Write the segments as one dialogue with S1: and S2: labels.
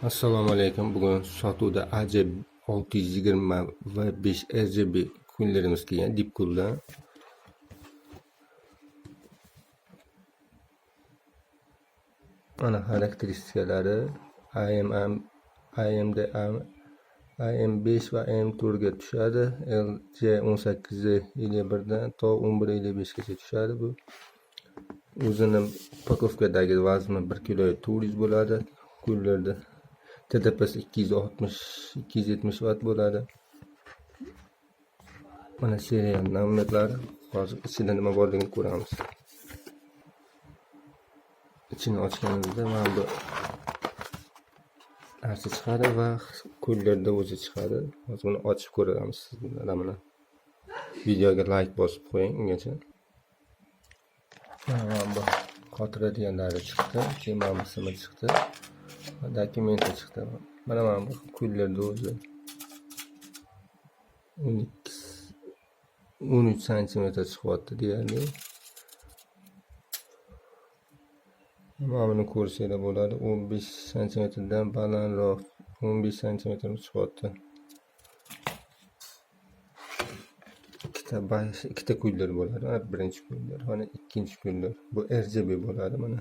S1: Assalomu alaykum. Bugun sotuvda AC 620 va 5 RGB kullerimiz kelgan Deepcool'dan. Mana xarakteristikalari AM5 va AM4 ga tushadi. LJ1851 dan to 1155 gacha tushadi bu. O'zini pakovkadagi vazni 1 kg 400 bo'ladi. Kullerda TDP'si 270 watt bo'ladi. Mana serial nomerlari. Hozir ichida nima borligini ko'ramiz. İçini ochganimizda mana bu narsa chiqadi va kullerda o'zi chiqadi. Hozir buni ochib ko'ramiz sizlar bilan. Videoga like bosib qo'ying ungacha. Mana bu xotira deganlari chiqdi. Keyin mana bu simi chiqdi. Dokumenti chiqdi. Mana bu kullerda o'zi 13 cm chiqyapti deyarli. Mana buni ko'rsanglar bo'ladi. 15 cm dan balandroq 15 cm chiqyapti. Ikkita kuller bo'ladi. Mana birinchi kuller, mana ikkinchi kuller. Bu RGB bo'ladi mana.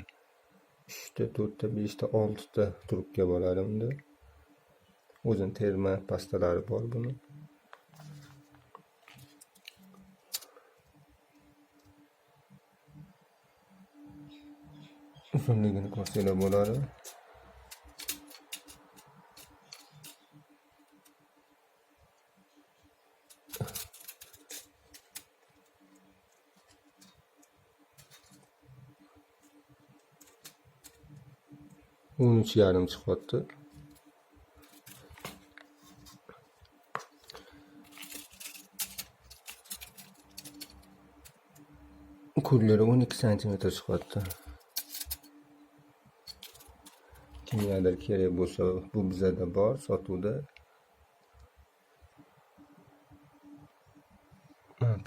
S1: 3 ta, 4 ta, 5 ta, 6 ta trubka bo'ladi bunda. O'zini terma pastalari bor buni. Uzunligini ko'rsanglar bo'ladi. O'n 13,5 chiqyapti. Kullari 12 cm chiqyapti. Kimgadir kerak bo'lsa, bu bizada bor, sotuvda.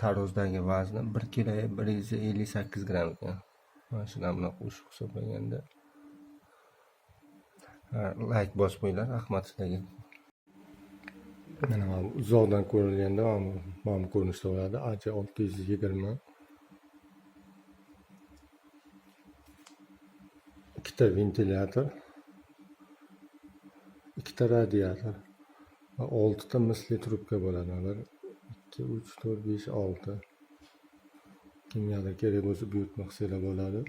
S1: Tarozdagi vazni 1 kg 158 gramm ekan. Mana shular bilan qo'shib hisoblaganda. Like bosib qo'yinglar, rahmat sizlarga. Mana bu uzoqdan ko'rilganda mana bu ko'rinishda bo'ladi. AC 620. Ikkita ventilyator, ikkita radiator va 6 ta misli trubka bo'ladi. 1 2 3 4 5 6. Kimgadir kerak bo'lsa buyurtma qilsanglar bo'ladi.